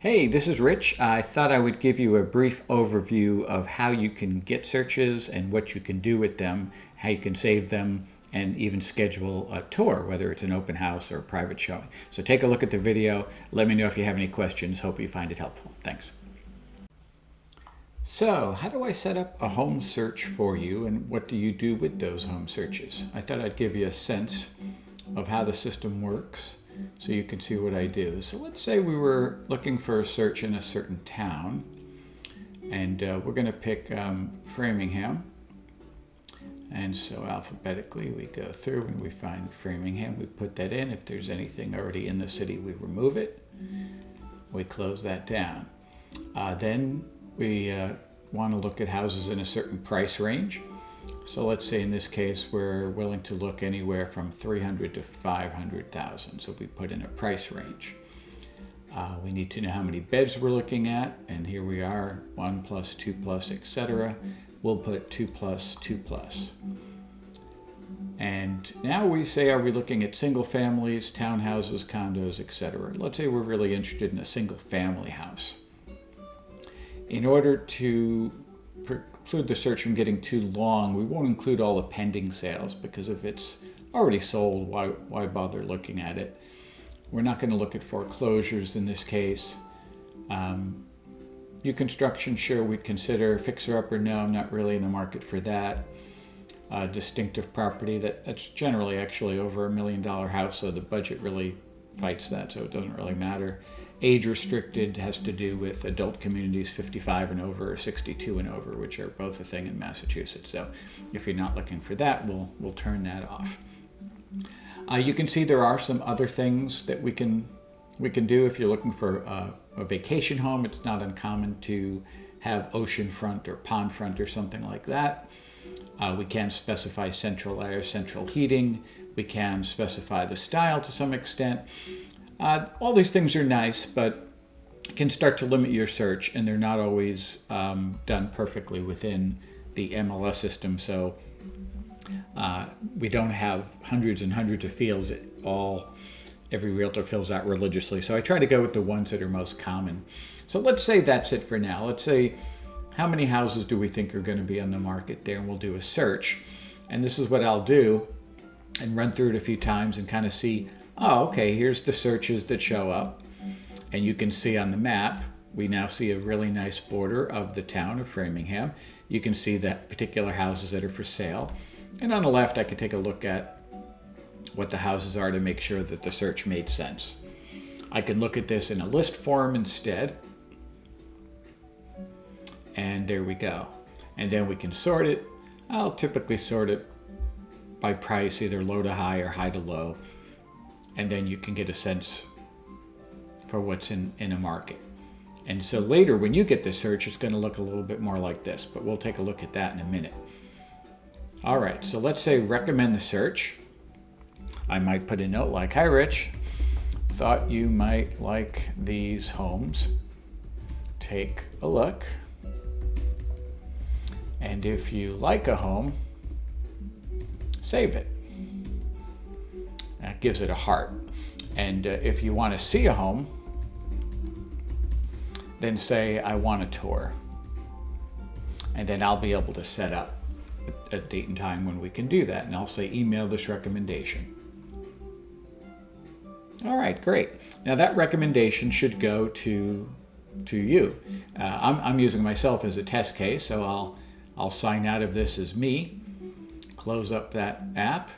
Hey, this is Rich. I thought I would give you a brief overview of how you can get searches and what you can do with them, how you can save them, and even schedule a tour, whether it's an open house or a private showing. So take a look at the video. Let me know if you have any questions. Hope you find it helpful. Thanks. So, how do I set up a home search for you, and what do you do with those home searches? I thought I'd give you a sense of how the system works so you can see what I do. So let's say we were looking for a search in a certain town, and we're going to pick Framingham. And so alphabetically we go through and we find Framingham, we put that in. If there's anything already in the city, we remove it. We close that down. Then we want to look at houses in a certain price range. So let's say in this case we're willing to look anywhere from 300 to 500,000. So we put in a price range. We need to know how many beds we're looking at, and here we are, 1 plus, 2 plus, etc. We'll put 2 plus, 2 plus. And now we say, are we looking at single families, townhouses, condos, etc. Let's say we're really interested in a single family house. In order to preclude the search from getting too long, we won't include all the pending sales, because if it's already sold, why bother looking at it? We're not going to look at foreclosures in this case. New construction, sure, we'd consider. Fixer-upper, no, I'm not really in the market for that. Distinctive property, that's generally actually over $1 million house, so the budget really fights that, so it doesn't really matter. Age restricted has to do with adult communities 55 and over or 62 and over, which are both a thing in Massachusetts. So if you're not looking for that, we'll turn that off. You can see there are some other things that we can do if you're looking for a vacation home. It's not uncommon to have oceanfront or pondfront or something like that. We can specify central air, central heating. We can specify the style to some extent. All these things are nice, but can start to limit your search, and they're not always done perfectly within the MLS system. So we don't have hundreds and hundreds of fields that every realtor fills out religiously. So I try to go with the ones that are most common. So let's say that's it for now. Let's say, how many houses do we think are going to be on the market there? And we'll do a search. And this is what I'll do, and run through it a few times and kind of see, oh, okay, here's the searches that show up. And you can see on the map, we now see a really nice border of the town of Framingham. You can see the particular houses that are for sale. And on the left, I could take a look at what the houses are to make sure that the search made sense. I can look at this in a list form instead. And there we go. And then we can sort it. I'll typically sort it by price, either low to high or high to low. And then you can get a sense for what's in a market. And so later, when you get the search, it's going to look a little bit more like this, but we'll take a look at that in a minute. All right, so let's say recommend the search. I might put a note like, hi Rich, thought you might like these homes. Take a look. And if you like a home, save it. That gives it a heart. And if you want to see a home, then say, I want a tour. And then I'll be able to set up a date and time when we can do that. And I'll say, email this recommendation. All right, great. Now that recommendation should go to you. I'm using myself as a test case, so I'll sign out of this as me, close up that app.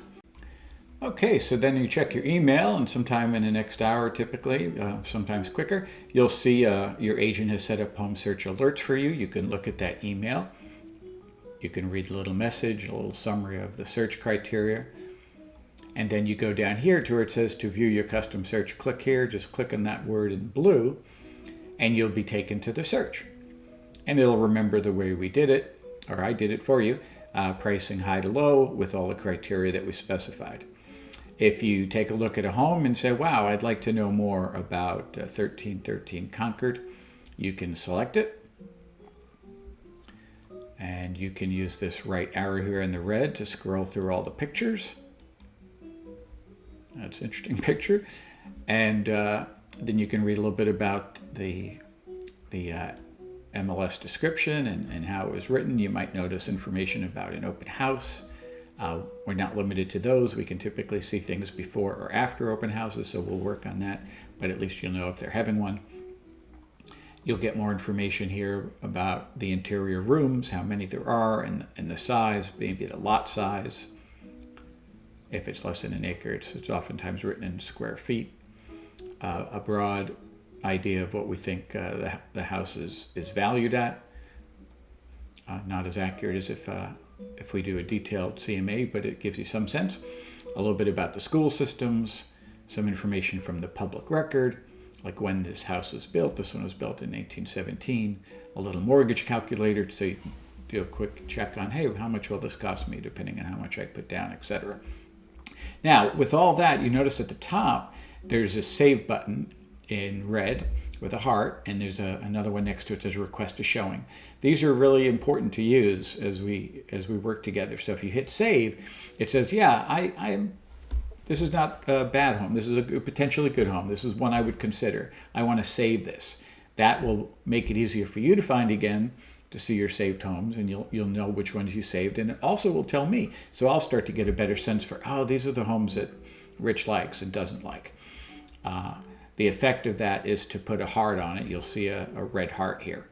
Okay, so then you check your email, and sometime in the next hour, typically, sometimes quicker, you'll see your agent has set up home search alerts for you. You can look at that email. You can read a little message, a little summary of the search criteria. And then you go down here to where it says to view your custom search. Click here, just click on that word in blue, and you'll be taken to the search. And it'll remember the way we did it, or I did it for you, pricing high to low with all the criteria that we specified. If you take a look at a home and say, wow, I'd like to know more about 1313 Concord, you can select it. And you can use this right arrow here in the red to scroll through all the pictures. That's an interesting picture. And Then you can read a little bit about the MLS description and how it was written. You might notice information about an open house. We're not limited to those. We can typically see things before or after open houses, so we'll work on that, but at least you'll know if they're having one. You'll get more information here about the interior rooms, how many there are, and the size, maybe the lot size. If it's less than an acre, it's oftentimes written in square feet. A broad idea of what we think the house is valued at. Not as accurate as if we do a detailed CMA, but it gives you some sense. A little bit about the school systems, some information from the public record, like when this house was built. This one was built in 1817. A little mortgage calculator, so you can do a quick check on, hey, how much will this cost me, depending on how much I put down, etc. Now, with all that, you notice at the top, there's a save button in red with a heart, and there's another one next to it that says request a showing. These are really important to use as we work together. So if you hit save, it says, yeah, this is not a bad home. This is a potentially good home. This is one I would consider. I want to save this. That will make it easier for you to find again, to see your saved homes, and you'll know which ones you saved, and it also will tell me. So I'll start to get a better sense for, these are the homes that Rich likes and doesn't like. The effect of that is to put a heart on it. You'll see a red heart here.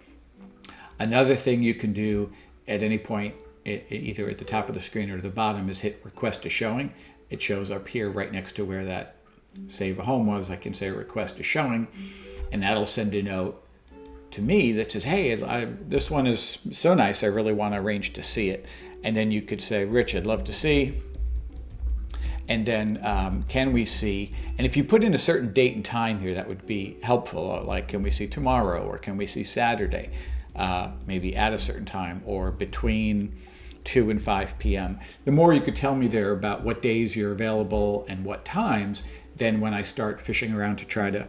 Another thing you can do at any point, either at the top of the screen or the bottom, is hit request a showing. It shows up here right next to where that save a home was. I can say request a showing, and that'll send a note to me that says, hey, this one is so nice, I really want to arrange to see it. And then you could say, Rich, I'd love to see. And then can we see, and if you put in a certain date and time here, that would be helpful, like can we see tomorrow, or can we see Saturday, maybe at a certain time, or between 2 and 5 p.m. The more you could tell me there about what days you're available and what times, then when I start fishing around to try to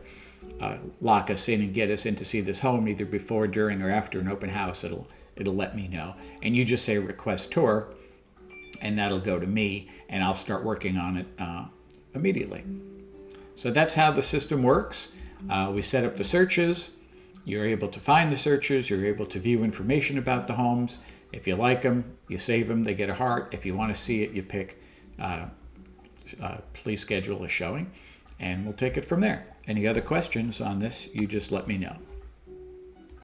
lock us in and get us in to see this home, either before, during, or after an open house, it'll let me know. And you just say request tour, and that'll go to me, and I'll start working on it immediately. So that's how the system works. We set up the searches. You're able to find the searches. You're able to view information about the homes. If you like them, you save them. They get a heart. If you want to see it, you pick please schedule a showing, and we'll take it from there. Any other questions on this, you just let me know.